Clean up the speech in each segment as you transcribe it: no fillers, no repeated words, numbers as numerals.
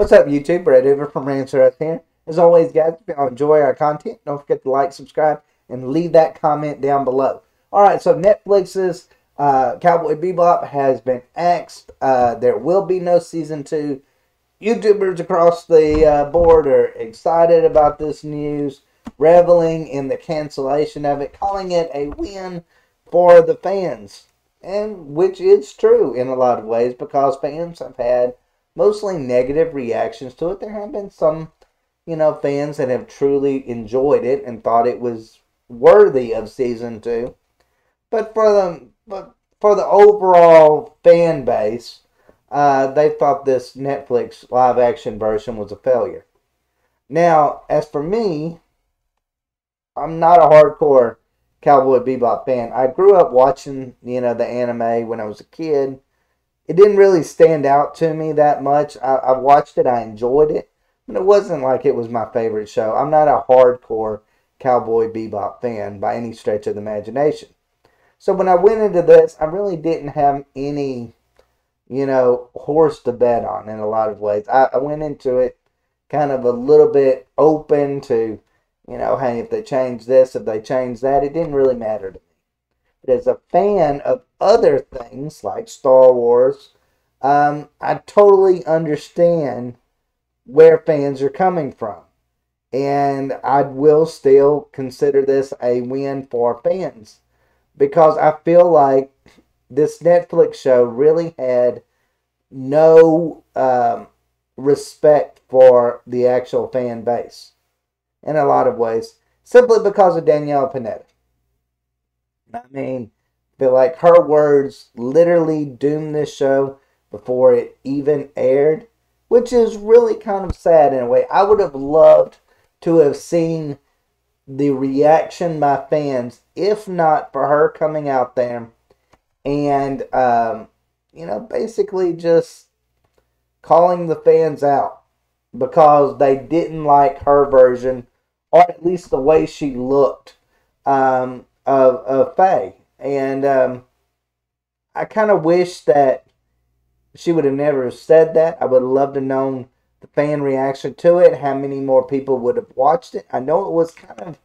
What's up, YouTube? Brett Hoover from Rants here. As always, guys, if y'all enjoy our content, don't forget to like, subscribe, and leave that comment down below. Alright, so Netflix's Cowboy Bebop has been axed. There will be no Season 2. YouTubers across the board are excited about this news, reveling in the cancellation of it, calling it a win for the fans. And which is true in a lot of ways, because fans have had mostly negative reactions to it. There have been some, fans that have truly enjoyed it and thought it was worthy of Season 2. But for the overall fan base, they thought this Netflix live-action version was a failure. Now, as for me, I'm not a hardcore Cowboy Bebop fan. I grew up watching, the anime when I was a kid. It didn't really stand out to me that much. I watched it, I enjoyed it, but it wasn't like it was my favorite show. I'm not a hardcore Cowboy Bebop fan by any stretch of the imagination. So when I went into this, I really didn't have any, horse to bet on in a lot of ways. I went into it kind of a little bit open to, hey, if they change this, if they change that, it didn't really matter to me. But as a fan of other things like Star Wars, I totally understand where fans are coming from. And I will still consider this a win for fans, because I feel like this Netflix show really had no respect for the actual fan base in a lot of ways, simply because of Danielle Panetta. I feel like her words literally doomed this show before it even aired, which is really kind of sad in a way. I would have loved to have seen the reaction by fans, if not for her coming out there and, basically just calling the fans out because they didn't like her version, or at least the way she looked, of Faye. And I kind of wish that she would have never said that. I would have loved to have known the fan reaction to it, how many more people would have watched it. I know it was kind of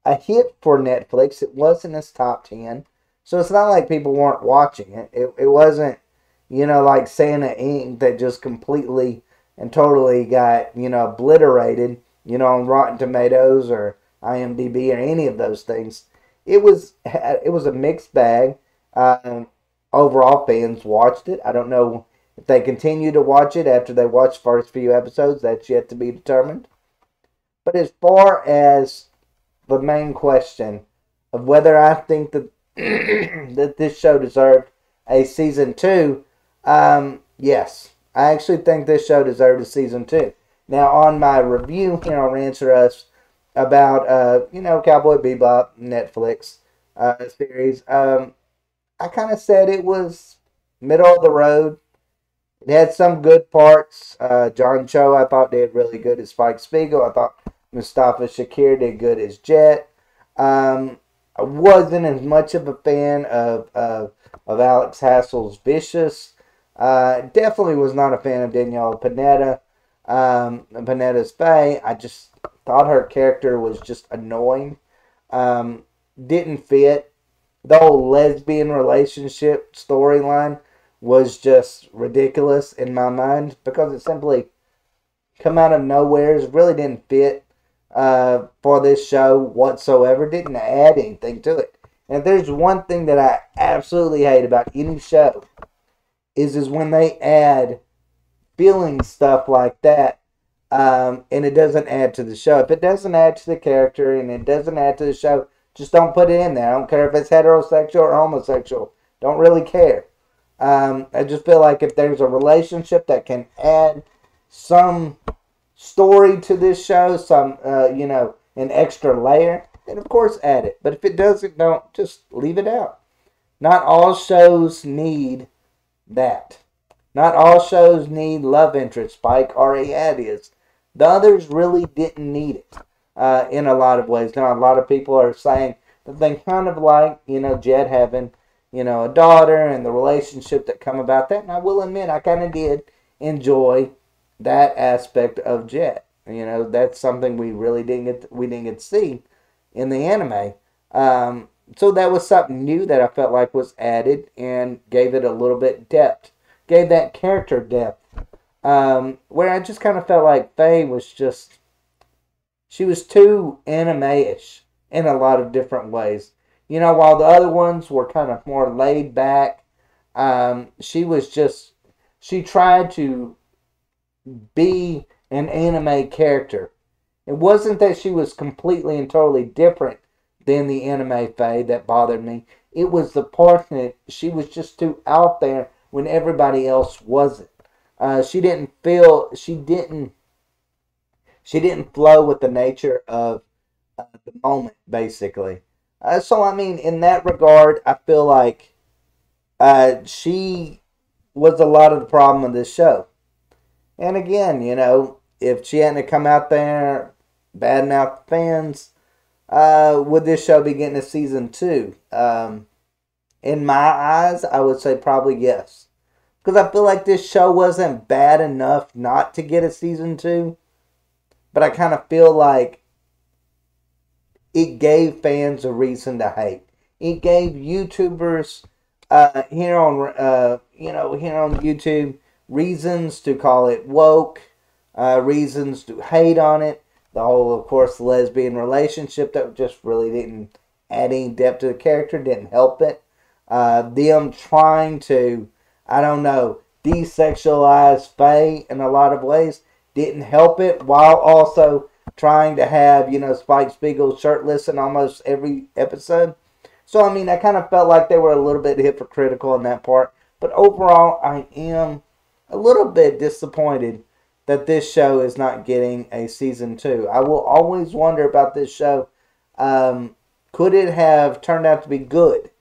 a hit for Netflix. It was in its top 10. So it's not like people weren't watching it. It wasn't, like Santa Inc. that just completely and totally got, obliterated, on Rotten Tomatoes or IMDb or any of those things. It was a mixed bag. Overall, fans watched it. I don't know if they continue to watch it after they watch the first few episodes. That's yet to be determined. But as far as the main question of whether I think that that this show deserved a Season 2, yes. I actually think this show deserved a Season 2. Now, on my review here on Answer Us about, Cowboy Bebop Netflix series, I kind of said it was middle of the road. It had some good parts. John Cho, I thought, did really good as Spike Spiegel. I thought Mustafa Shakir did good as Jet. I wasn't as much of a fan of Alex Hassel's Vicious. Definitely was not a fan of Danielle Panetta. Panetta's Faye. I just thought her character was just annoying. Didn't fit. The whole lesbian relationship storyline was just ridiculous in my mind, because it simply come out of nowhere. It really didn't fit for this show whatsoever. Didn't add anything to it. And if there's one thing that I absolutely hate about any show, is when they add feeling stuff like that, and it doesn't add to the show. If it doesn't add to the character and it doesn't add to the show, just don't put it in there. I don't care if it's heterosexual or homosexual. Don't really care. I just feel like if there's a relationship that can add some story to this show, some, an extra layer, then of course add it. But if it doesn't, don't. Just leave it out. Not all shows need that. Not all shows need love interest, Spike already had his. The others really didn't need it in a lot of ways. Now, a lot of people are saying that they kind of like, Jed having, a daughter and the relationship that come about that. And I will admit, I kind of did enjoy that aspect of Jet. That's something we didn't get to see in the anime. So that was something new that I felt like was added and gave it a little bit depth, gave that character depth. Where I just kind of felt like Faye was just, she was too anime-ish in a lot of different ways. While the other ones were kind of more laid back, she was just, she tried to be an anime character. It wasn't that she was completely and totally different than the anime Faye that bothered me. It was the part that she was just too out there when everybody else wasn't. She didn't feel, she didn't flow with the nature of the moment, basically. So I mean, in that regard, I feel like she was a lot of the problem of this show. And again, if she hadn't come out there badmouth fans, would this show be getting a season 2? In my eyes, I would say probably yes. Because I feel like this show wasn't bad enough not to get a season 2. But I kind of feel like it gave fans a reason to hate. It gave YouTubers here on YouTube reasons to call it woke, reasons to hate on it. The whole, of course, lesbian relationship that just really didn't add any depth to the character, didn't help it. Them trying to, I don't know, desexualize Faye in a lot of ways didn't help it, while also trying to have, Spike Spiegel shirtless in almost every episode. So, I mean, I kind of felt like they were a little bit hypocritical in that part. But overall, I am a little bit disappointed that this show is not getting a season 2. I will always wonder about this show. Could it have turned out to be good?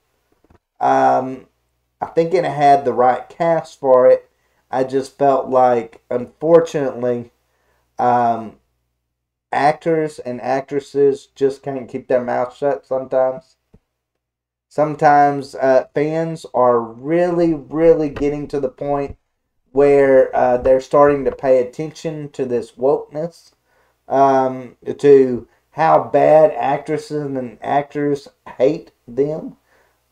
I think it had the right cast for it. I just felt like, unfortunately, actors and actresses just can't keep their mouth shut sometimes. Sometimes fans are really, really getting to the point where they're starting to pay attention to this wokeness, to how bad actresses and actors hate them.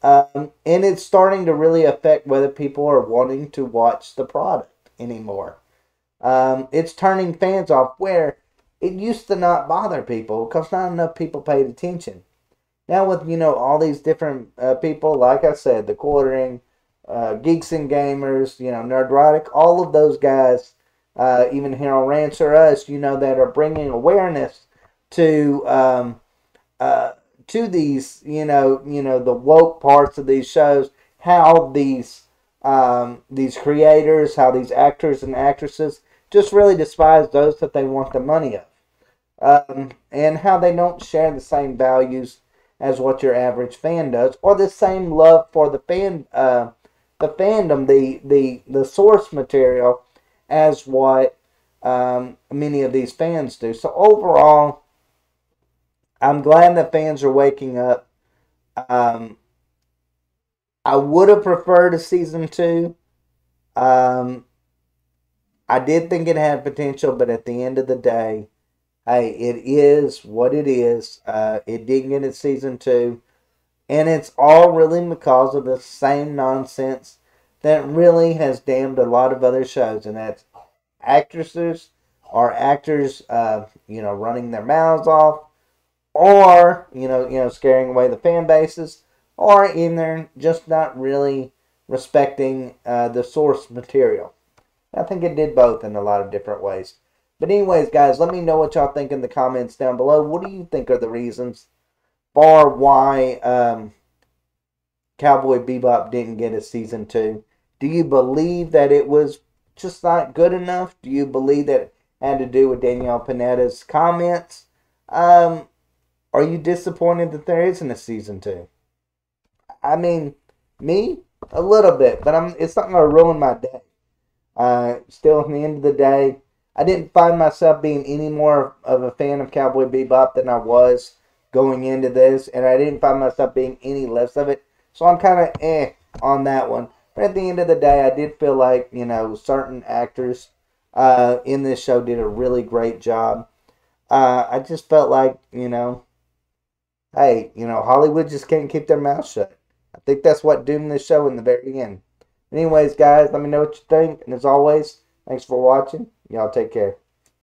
And it's starting to really affect whether people are wanting to watch the product anymore. It's turning fans off where it used to not bother people because not enough people paid attention. Now with, all these different people, like I said, the Quartering, Geeks and Gamers, Nerdrotic, all of those guys, even here on Rants or Us, that are bringing awareness to these, the woke parts of these shows, how these creators, how these actors and actresses just really despise those that they want the money of, and how they don't share the same values as what your average fan does, or the same love for the fandom, the source material, as what many of these fans do. So overall, I'm glad that fans are waking up. I would have preferred a season 2. I did think it had potential, but at the end of the day, hey, it is what it is. It didn't get a season 2. And it's all really because of the same nonsense that really has damned a lot of other shows. And that's actresses or actors, running their mouths off, or, scaring away the fan bases, or in there just not really respecting the source material. I think it did both in a lot of different ways. But anyways, guys, let me know what y'all think in the comments down below. What do you think are the reasons for why Cowboy Bebop didn't get a season 2? Do you believe that it was just not good enough? Do you believe that it had to do with Danielle Panetta's comments? Are you disappointed that there isn't a season 2? I mean, me? A little bit, but it's not going to ruin my day. Still, at the end of the day, I didn't find myself being any more of a fan of Cowboy Bebop than I was going into this, and I didn't find myself being any less of it. So I'm kind of on that one. But at the end of the day, I did feel like, certain actors in this show did a really great job. I just felt like, hey, Hollywood just can't keep their mouth shut. I think that's what doomed this show in the very end. Anyways, guys, let me know what you think. And as always, thanks for watching. Y'all take care.